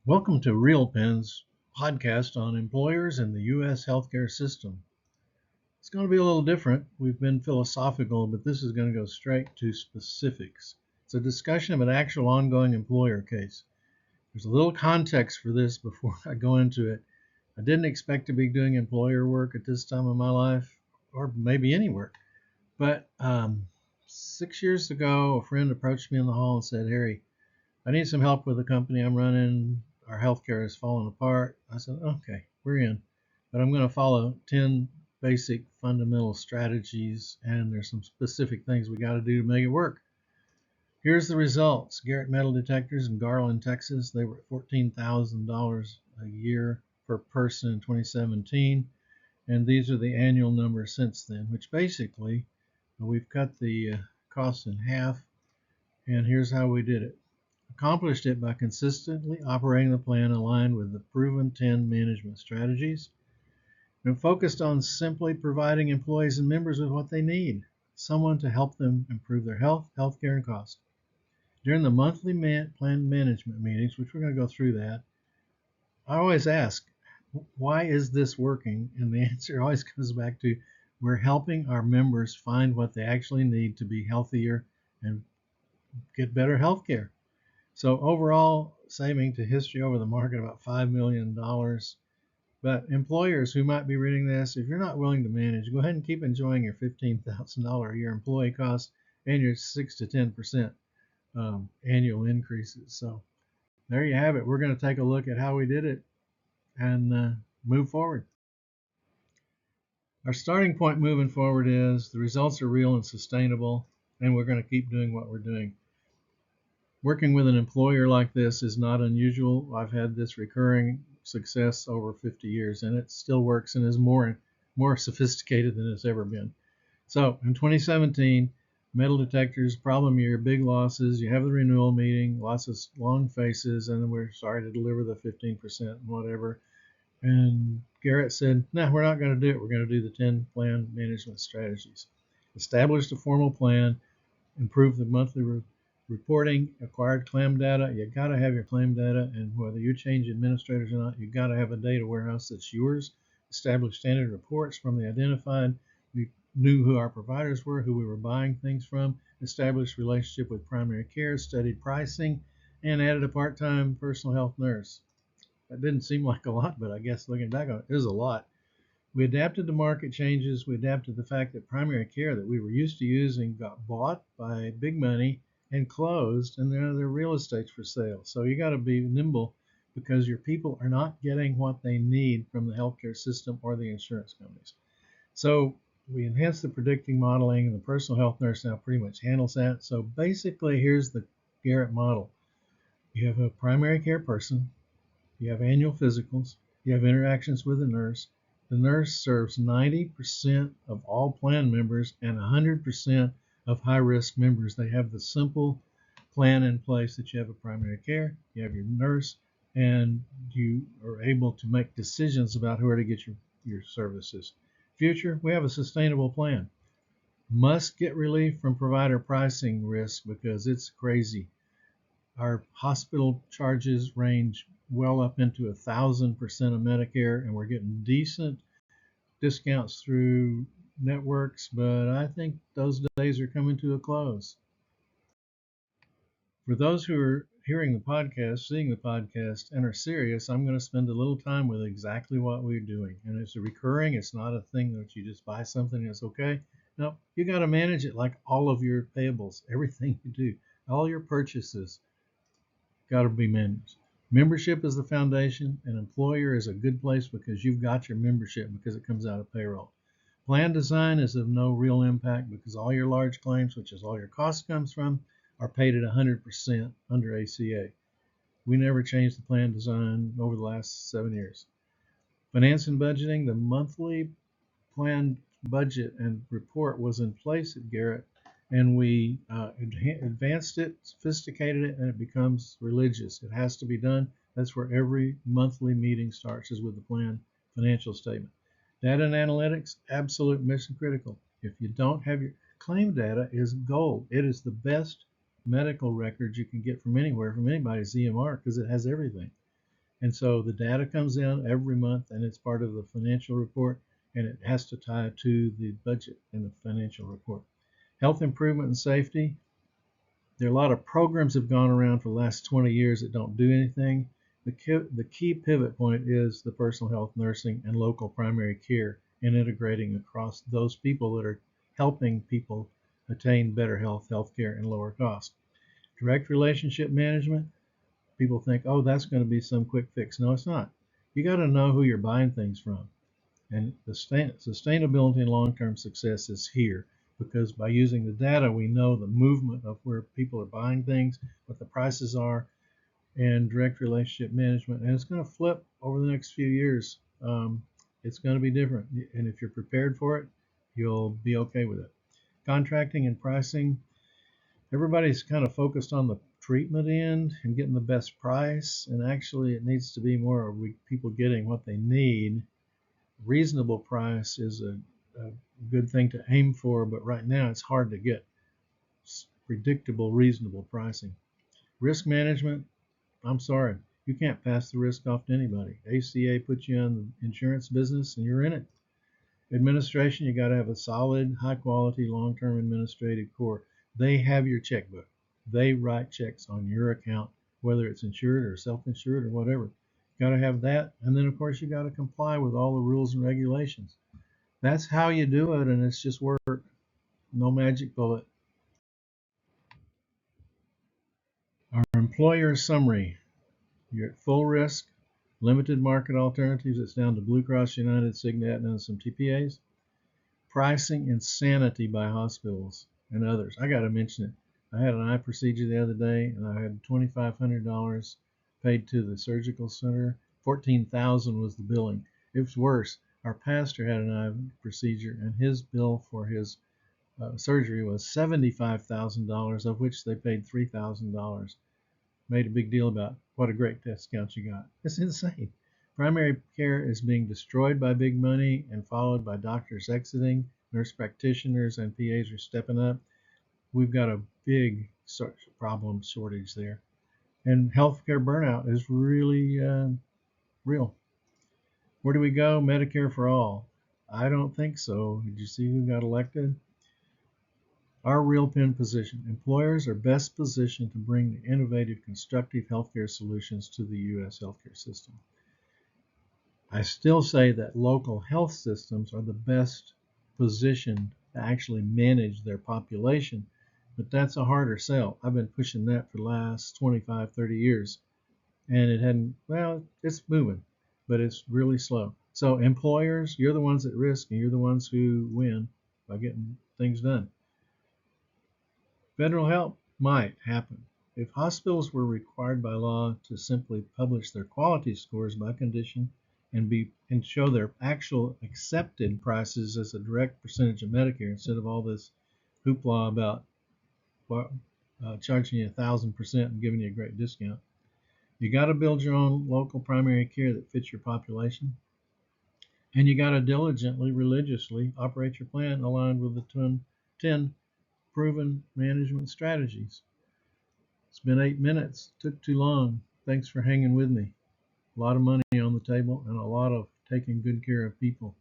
Welcome to RealPHN's podcast on employers and the U.S. healthcare system. It's going to be a little different. We've been philosophical, but this is going to go straight to specifics. It's a discussion of an actual ongoing employer case. There's a little context for this before I go into it. I didn't expect to be doing employer work at this time of my life, or maybe any work. But 6 years ago, a friend approached me in the hall and said, "Harry, I need some help with the company I'm running. Our healthcare is falling apart." I said, "Okay, we're in, but I'm going to follow 10 basic fundamental strategies, and there's some specific things we got to do to make it work." Here's the results. Garrett metal detectors in Garland, Texas, they were at $14,000 a year per person in 2017, and these are the annual numbers since then, which basically we've cut the cost in half, and here's how we did it. Accomplished it by consistently operating the plan aligned with the proven 10 management strategies, and focused on simply providing employees and members with what they need, someone to help them improve their health, healthcare, and cost. During the monthly plan management meetings, which we're going to go through that, I always ask, why is this working? And the answer always comes back to, we're helping our members find what they actually need to be healthier and get better healthcare. So overall, saving to history over the market about $5 million. But employers who might be reading this, if you're not willing to manage, go ahead and keep enjoying your $15,000 a year employee cost and your 6 to 10% annual increases. So there you have it. We're going to take a look at how we did it and move forward. Our starting point moving forward is the results are real and sustainable, and we're going to keep doing what we're doing. Working with an employer like this is not unusual. I've had this recurring success over 50 years, and it still works and is more sophisticated than it's ever been. So in 2017, metal detectors, problem year, big losses. You have the renewal meeting, lots of long faces, and then we're sorry to deliver the 15% and whatever. And Garrett said, "No, we're not going to do it. We're going to do the 10 plan management strategies." Established a formal plan, improve the monthly reporting, acquired claim data. You got to have your claim data, and whether you change administrators or not, you got to have a data warehouse that's yours. Established standard reports from the identified. We knew who our providers were, who we were buying things from. Established relationship with primary care, studied pricing, and added a part-time personal health nurse. That didn't seem like a lot, but I guess looking back on it, it is a lot. We adapted to market changes. We adapted to the fact that primary care that we were used to using got bought by big money and closed, and now they're real estates for sale. So you got to be nimble because your people are not getting what they need from the healthcare system or the insurance companies. So we enhanced the predicting modeling, and the personal health nurse now pretty much handles that. So basically, here's the Garrett model. You have a primary care person, you have annual physicals, you have interactions with the nurse. The nurse serves 90% of all plan members and 100% of high-risk members. They have the simple plan in place that you have a primary care, you have your nurse, and you are able to make decisions about where to get your services. Future, we have a sustainable plan. Must get relief from provider pricing risk because it's crazy. Our hospital charges range well up into 1,000% of Medicare, and we're getting decent discounts through networks, but I think those days are coming to a close. For those who are hearing the podcast, seeing the podcast, and are serious, I'm going to spend a little time with exactly what we're doing. And it's a recurring, it's not a thing that you just buy something and it's okay. No, you got to manage it like all of your payables, everything you do, all your purchases got to be managed. Membership is the foundation. An employer is a good place because you've got your membership because it comes out of payroll. Plan design is of no real impact because all your large claims, which is all your cost comes from, are paid at 100% under ACA. We never changed the plan design over the last 7 years. Finance and budgeting, the monthly plan budget and report was in place at Garrett, and we advanced it, sophisticated it, and it becomes religious. It has to be done. That's where every monthly meeting starts, is with the plan financial statement. Data and analytics, absolute mission critical. If you don't have your claim data, is gold. It is the best medical records you can get from anywhere, from anybody's EMR, because it has everything. And so the data comes in every month and it's part of the financial report, and it has to tie to the budget in the financial report. Health improvement and safety. There are a lot of programs that have gone around for the last 20 years that don't do anything. The key pivot point is the personal health nursing and local primary care, and integrating across those people that are helping people attain better health care, and lower cost. Direct relationship management. People think, oh, that's going to be some quick fix. No, it's not. You got to know who you're buying things from. And the sustainability and long-term success is here, because by using the data, we know the movement of where people are buying things, what the prices are, and direct relationship management. And it's going to flip over the next few years. It's going to be different. And if you're prepared for it, you'll be okay with it. Contracting and pricing. Everybody's kind of focused on the treatment end and getting the best price. And actually, it needs to be more of people getting what they need. Reasonable price is a good thing to aim for, but right now it's hard to get predictable, reasonable pricing. Risk management, I'm sorry, you can't pass the risk off to anybody. ACA puts you in the insurance business and you're in it. Administration, you got to have a solid, high quality, long-term administrative core. They have your checkbook. They write checks on your account, whether it's insured or self-insured or whatever. You got to have that. And then, of course, you got to comply with all the rules and regulations. That's how you do it, and it's just work. No magic bullet. Our employer summary. You're at full risk, limited market alternatives. It's down to Blue Cross, United, Cigna, and some TPAs. Pricing insanity by hospitals and others. I got to mention it. I had an eye procedure the other day, and I had $2,500 paid to the surgical center. $14,000 was the billing. It was worse. Our pastor had an eye procedure, and his bill for his surgery was $75,000, of which they paid $3,000. Made a big deal about what a great discount you got. It's insane. Primary care is being destroyed by big money and followed by doctors exiting. Nurse practitioners and PAs are stepping up. We've got a big problem shortage there. And healthcare burnout is really real. Where do we go? Medicare for all. I don't think so. Did you see who got elected? Our RealPHN position. Employers are best positioned to bring the innovative, constructive healthcare solutions to the U.S. healthcare system. I still say that local health systems are the best positioned to actually manage their population, but that's a harder sell. I've been pushing that for the last 25, 30 years, and it hadn't, well, it's moving, but it's really slow. So employers, you're the ones at risk, and you're the ones who win by getting things done. Federal help might happen. If hospitals were required by law to simply publish their quality scores by condition and show their actual accepted prices as a direct percentage of Medicare instead of all this hoopla about charging you 1,000% and giving you a great discount. You got to build your own local primary care that fits your population, and you got to diligently, religiously operate your plan aligned with the 10 proven management strategies. It's been 8 minutes. Took too long. Thanks for hanging with me. A lot of money on the table and a lot of taking good care of people.